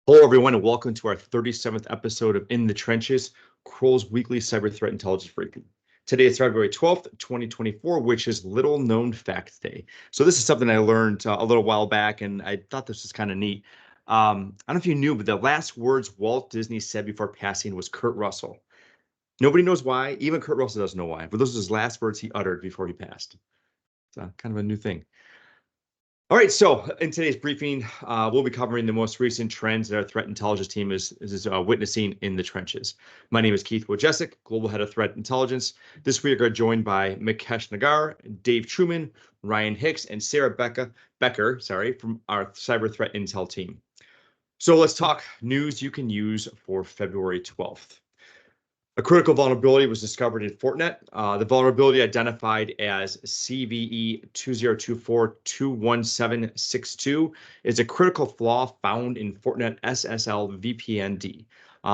Hello, everyone, and welcome to our 37th episode of In the Trenches, Kroll's weekly cyber threat intelligence briefing. Today is February 12th, 2024, which is Little Known Fact Day. So this is something I learned a little while back, and I thought this was kind of neat. I don't know if you knew, but the last words Walt Disney said before passing was Kurt Russell. Nobody knows why. Even Kurt Russell doesn't know why, but those are his last words he uttered before he passed. It's kind of a new thing. All right, so in today's briefing, we'll be covering the most recent trends that our threat intelligence team is witnessing in the trenches. My name is Keith Wojcicki, Global Head of Threat Intelligence. This week, we're joined by Mikesh Nagar, Dave Truman, Ryan Hicks, and Sarah Becker, from our Cyber Threat Intel team. So let's talk news you can use for February 12th. A critical vulnerability was discovered in Fortinet. The vulnerability identified as CVE 2024-21762 is a critical flaw found in Fortinet SSL VPND.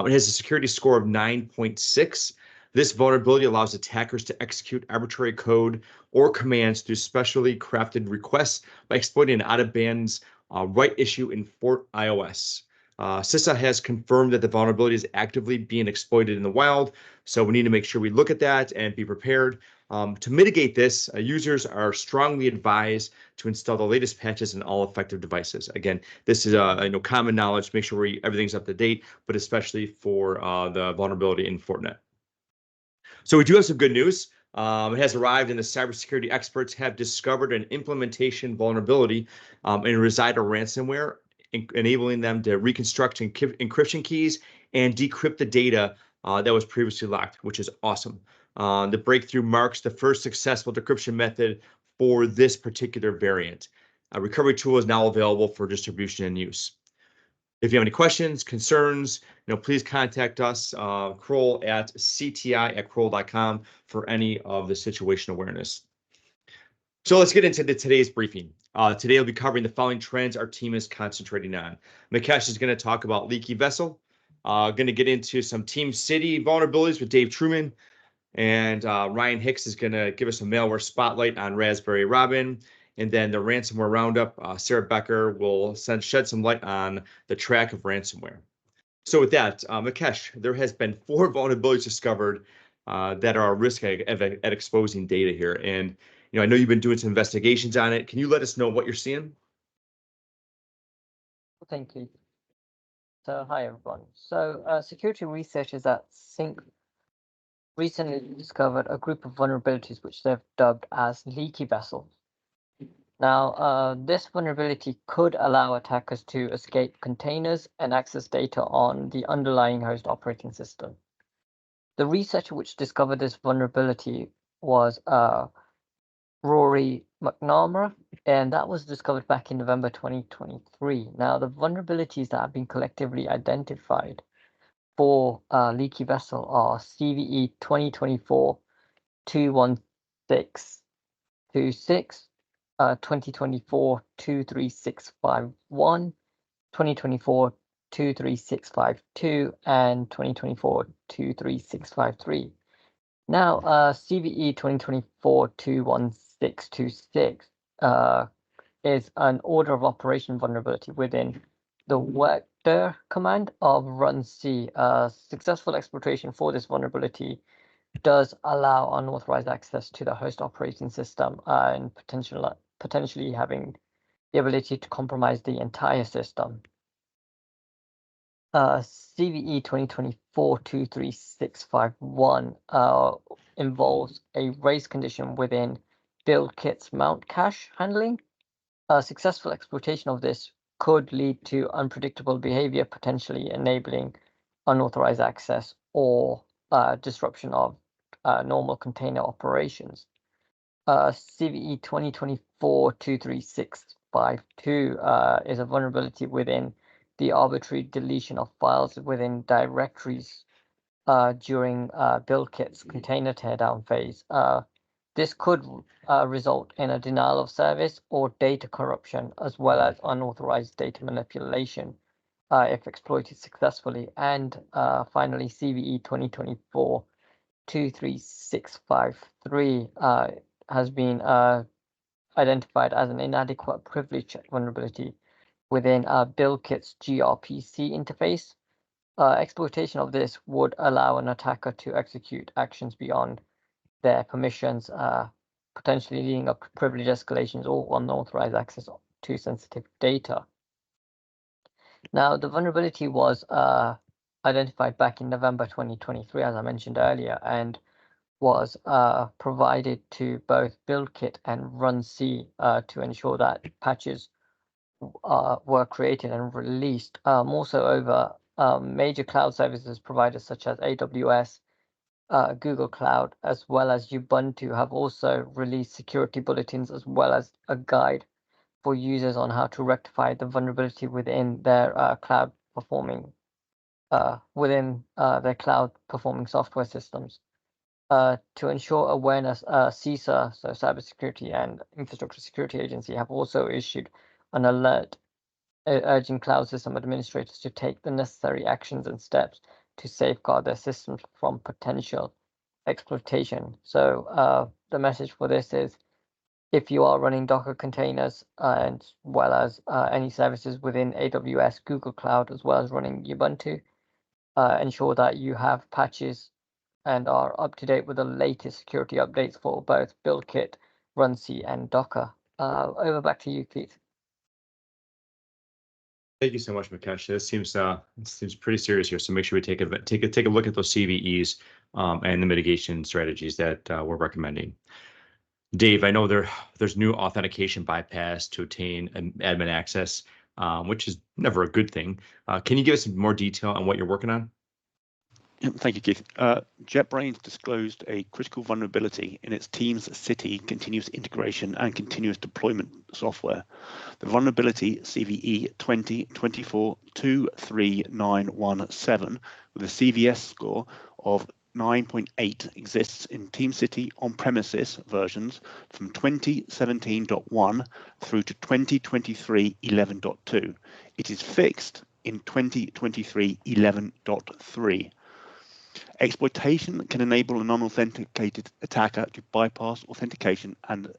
It has a security score of 9.6. This vulnerability allows attackers to execute arbitrary code or commands through specially crafted requests by exploiting an out-of-bands write issue in Fort iOS. CISA has confirmed that the vulnerability is actively being exploited in the wild, so we need to make sure we look at that and be prepared. To mitigate this, users are strongly advised to install the latest patches in all effective devices. Again, this is common knowledge. Make sure everything's up to date, but especially for the vulnerability in Fortinet. So we do have some good news. It has arrived, and the cybersecurity experts have discovered an implementation vulnerability in Resider ransomware, enabling them to reconstruct encryption keys and decrypt the data that was previously locked, which is awesome. The breakthrough marks the first successful decryption method for this particular variant. A recovery tool is now available for distribution and use. If you have any questions, concerns, please contact us, Kroll at cti@kroll.com for any of the situation awareness. So let's get into today's briefing. Today we'll be covering the following trends our team is concentrating on. Mikesh is going to talk about leaky vessel. Going to get into some TeamCity vulnerabilities with Dave Truman. And Ryan Hicks is going to give us a malware spotlight on RASPBERRYROBIN. And then the Ransomware Roundup, Sarah Becker will shed some light on the track of ransomware. So with that, Mikesh, there has been 4 vulnerabilities discovered that are a risk at exposing data here. And I know you've been doing some investigations on it. Can you let us know what you're seeing? Thank you. So, hi everyone. So, security researchers at Sync recently discovered a group of vulnerabilities which they've dubbed as leaky vessel. Now, this vulnerability could allow attackers to escape containers and access data on the underlying host operating system. The researcher which discovered this vulnerability was Rory McNamara, and that was discovered back in November 2023. Now, the vulnerabilities that have been collectively identified for leaky vessel are CVE 2024-21626, 2024-23651, 2024-23652, and 2024-23653. Now, CVE 2024-21626 is an order of operation vulnerability within the vector command of runc. Successful exploitation for this vulnerability does allow unauthorized access to the host operating system and potentially having the ability to compromise the entire system. CVE 2024-23651 involves a race condition within build kit's mount cache handling. Successful exploitation of this could lead to unpredictable behavior, potentially enabling unauthorized access or disruption of normal container operations. CVE 2024-23652 is a vulnerability within the arbitrary deletion of files within directories during build kit's container teardown phase. This could result in a denial of service or data corruption, as well as unauthorized data manipulation if exploited successfully. And finally, CVE 2024-23653 has been identified as an inadequate privilege check vulnerability within BuildKit's gRPC interface. Exploitation of this would allow an attacker to execute actions beyond their permissions, potentially leading up to privilege escalations or unauthorized access to sensitive data. Now, the vulnerability was identified back in November 2023, as I mentioned earlier, and was provided to both BuildKit and Runc to ensure that patches were created and released. More so over major cloud services providers such as AWS, Google Cloud, as well as Ubuntu have also released security bulletins as well as a guide for users on how to rectify the vulnerability within their cloud performing software systems. To ensure awareness, CISA, so Cybersecurity and Infrastructure Security Agency, have also issued an alert urging cloud system administrators to take the necessary actions and steps to safeguard their systems from potential exploitation. So the message for this is, if you are running Docker containers as well as any services within AWS, Google Cloud, as well as running Ubuntu, ensure that you have patches and are up to date with the latest security updates for both BuildKit, Runc, and Docker. Over back to you, Keith. Thank you so much, Mukesh. This seems pretty serious here. So make sure we take a look at those CVEs and the mitigation strategies that we're recommending. Dave, I know there's new authentication bypass to obtain admin access, which is never a good thing. Can you give us some more detail on what you're working on? Thank you, Keith. JetBrains disclosed a critical vulnerability in its TeamCity continuous integration and continuous deployment software. The vulnerability CVE 2024-23917 with a CVS score of 9.8 exists in TeamCity on-premises versions from 2017.1 through to 2023 11.2. It is fixed in 2023 11.3. Exploitation can enable an unauthenticated attacker to bypass authentication and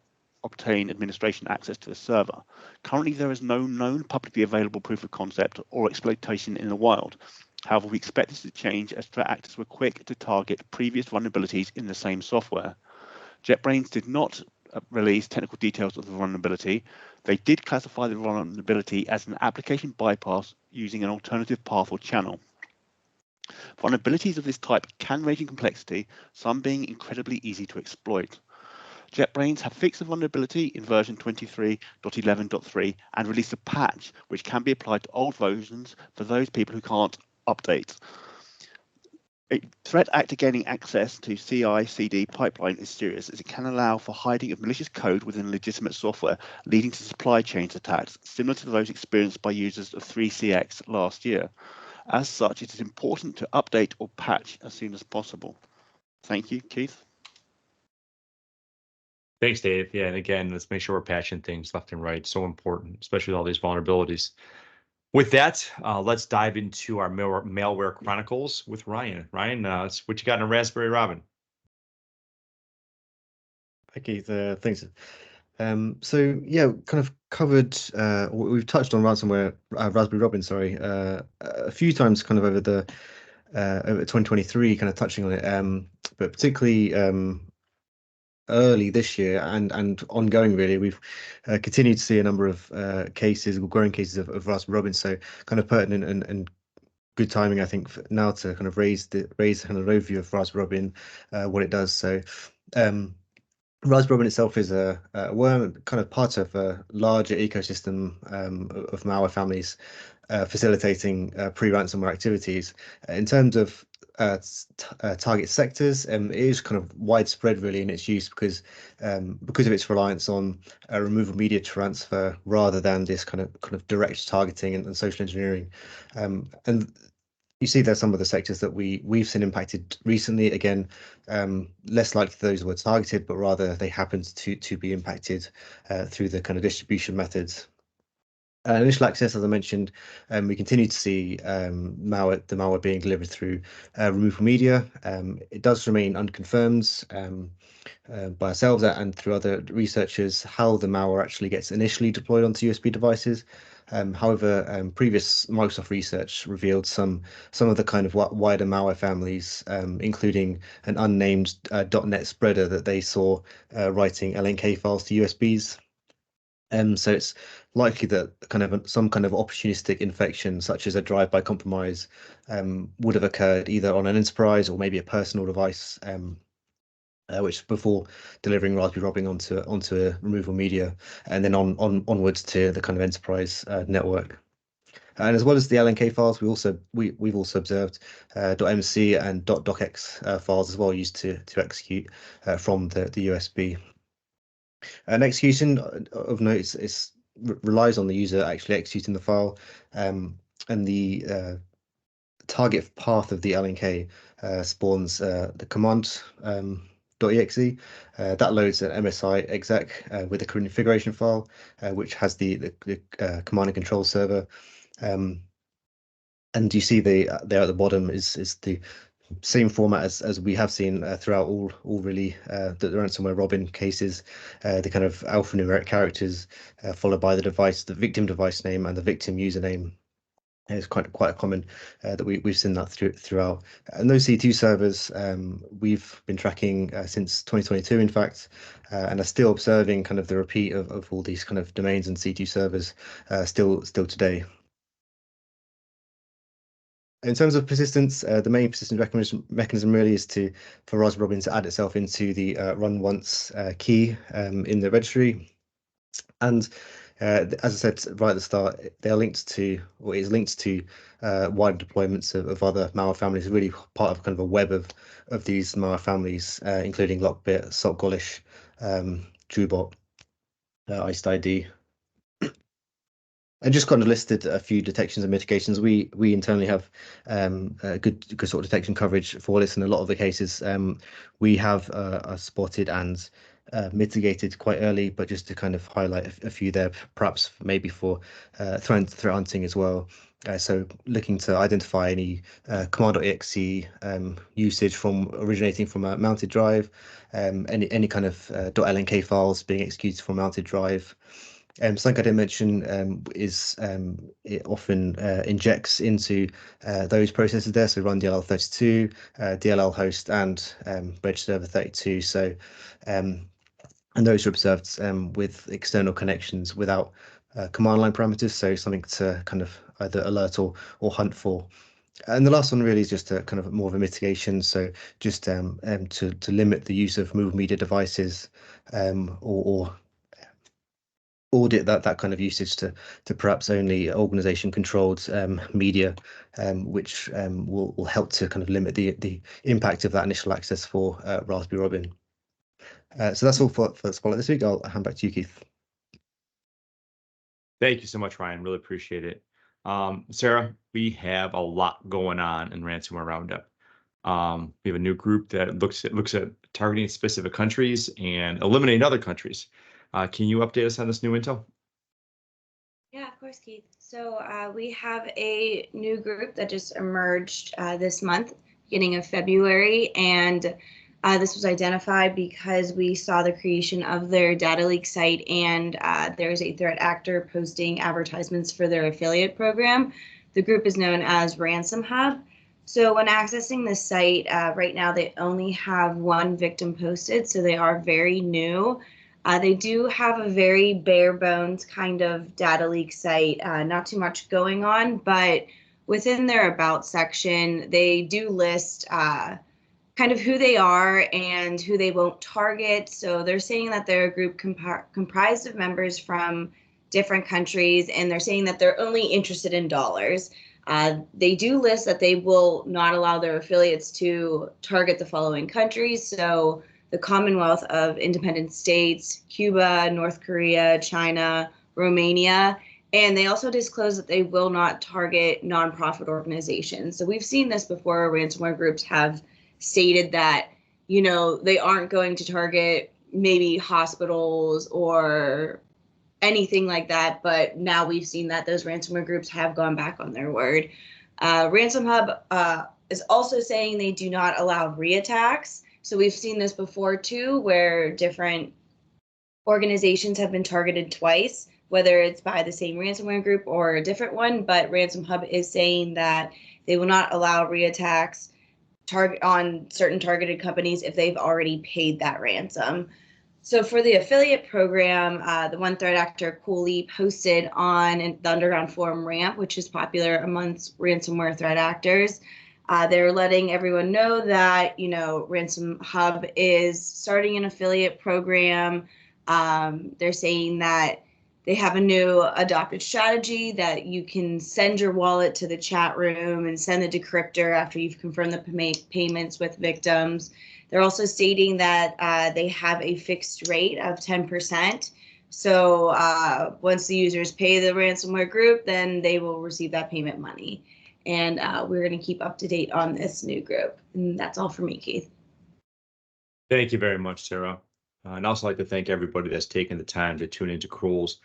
obtain administration access to the server. Currently, there is no known publicly available proof of concept or exploitation in the wild. However, we expect this to change as threat actors were quick to target previous vulnerabilities in the same software. JetBrains did not release technical details of the vulnerability. They did classify the vulnerability as an application bypass using an alternative path or channel. Vulnerabilities of this type can range in complexity, some being incredibly easy to exploit. JetBrains have fixed the vulnerability in version 23.11.3 and released a patch which can be applied to old versions for those people who can't update. A threat actor gaining access to CI/CD pipeline is serious, as it can allow for hiding of malicious code within legitimate software, leading to supply chain attacks similar to those experienced by users of 3CX last year. As such, it is important to update or patch as soon as possible. Thank you, Keith. Thanks, Dave. Yeah, and again, let's make sure we're patching things left and right. So important, especially with all these vulnerabilities. With that, let's dive into our malware chronicles with Ryan. Ryan, what you got in a Raspberry Robin? Hi, Keith. Thanks. So yeah, kind of covered. We've touched on ransomware, Raspberry Robin, sorry, a few times, kind of over 2023, kind of touching on it, but particularly early this year and ongoing. Really, we've continued to see a number of cases, growing cases of Raspberry Robin. So kind of pertinent and good timing, I think, now to kind of raise kind of an overview of Raspberry Robin, what it does. So. Raspberry Robin itself is a worm, kind of part of a larger ecosystem of malware families, facilitating pre-ransomware activities. In terms of target sectors, it is kind of widespread really in its use because of its reliance on removal media transfer rather than this kind of direct targeting and social engineering. And you see there's some of the sectors that we've seen impacted recently. Again, less likely those were targeted, but rather they happened to be impacted through the kind of distribution methods. Initial access, as I mentioned, we continue to see the malware being delivered through removal media. It does remain unconfirmed by ourselves and through other researchers how the malware actually gets initially deployed onto USB devices. However, previous Microsoft research revealed some of the kind of wider malware families, including an unnamed .NET spreader that they saw writing LNK files to USBs. So it's likely that some kind of opportunistic infection, such as a drive-by compromise, would have occurred either on an enterprise or maybe a personal device, which before delivering Raspberry Robin onto a removal media, and then onwards to the kind of enterprise network. And as well as the LNK files, we've also observed .mc and .docx files as well used to execute from the USB. An execution of note relies on the user actually executing the file, and the target path of the LNK spawns the command .exe that loads an MSI exec with a configuration file, which has the command and control server. And you see there at the bottom is the same format as we have seen throughout all really the ransomware Robin cases, the kind of alphanumeric characters followed by the victim device name and the victim username. It's quite common that we've seen that throughout. And those C2 servers we've been tracking since 2022, in fact, and are still observing kind of the repeat of all these kind of domains and C2 servers still today. In terms of persistence, the main persistence mechanism really is for Raspberry Robin to add itself into the run once key in the registry. And as I said right at the start, they're linked to, or is linked to, wider deployments of other malware families, really part of kind of a web of these malware families, including Lockbit, Sotgolish, Drubot, IcedID. And just kind of listed a few detections and mitigations. We internally have a good sort of detection coverage for this. In a lot of the cases, we have spotted and mitigated quite early, but just to kind of highlight a few there, perhaps maybe for threat hunting as well. So looking to identify any command.exe usage originating from a mounted drive, any kind of .lnk files being executed from a mounted drive. Something I didn't mention is it often injects into those processes there. So run DLL32, DLL host, and reg server 32. So and those are observed with external connections without command line parameters. So something to kind of either alert or hunt for. And the last one really is just a kind of more of a mitigation. So just to limit the use of move media devices or audit that kind of usage to perhaps only organization controlled media, which will help to kind of limit the impact of that initial access for Raspberry Robin. So that's all for the spotlight this week. I'll hand back to you, Keith. Thank you so much, Ryan. Really appreciate it. Sarah, we have a lot going on in Ransomware Roundup. We have a new group that looks at targeting specific countries and eliminating other countries. Can you update us on this new intel? Yeah, of course, Keith. So we have a new group that just emerged this month, beginning of February, and this was identified because we saw the creation of their data leak site, and there's a threat actor posting advertisements for their affiliate program. The group is known as Ransom Hub. So when accessing the site, right now they only have one victim posted, so they are very new. They do have a very bare bones kind of data leak site, not too much going on, but within their about section, they do list kind of who they are and who they won't target. So they're saying that they're a group comprised of members from different countries, and they're saying that they're only interested in dollars. They do list that they will not allow their affiliates to target the following countries. So the Commonwealth of Independent States, Cuba, North Korea, China, Romania, and they also disclose that they will not target nonprofit organizations. So we've seen this before. Ransomware groups have stated that, you know, they aren't going to target maybe hospitals or anything like that, but now we've seen that those ransomware groups have gone back on their word. Ransom Hub is also saying they do not allow reattacks. So we've seen this before too, where different organizations have been targeted twice, whether it's by the same ransomware group or a different one, but Ransom Hub is saying that they will not allow reattacks on certain targeted companies if they've already paid that ransom. So for the affiliate program, the one threat actor, Cooley, posted on the underground forum RAMP, which is popular amongst ransomware threat actors. They're letting everyone know that, Ransom Hub is starting an affiliate program. They're saying that they have a new adopted strategy that you can send your wallet to the chat room and send the decryptor after you've confirmed the payments with victims. They're also stating that they have a fixed rate of 10%. So once the users pay the ransomware group, then they will receive that payment money. And we're going to keep up to date on this new group. And that's all for me, Keith. Thank you very much, Sarah. And also like to thank everybody that's taken the time to tune into Kroll's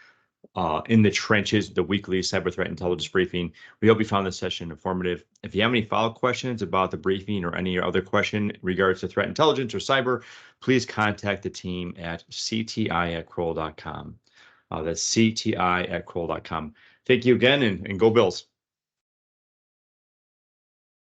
In the Trenches, the weekly cyber threat intelligence briefing. We hope you found this session informative. If you have any follow-up questions about the briefing or any other question in regards to threat intelligence or cyber, please contact the team at cti@kroll.com. That's cti@kroll.com. Thank you again, and go Bills.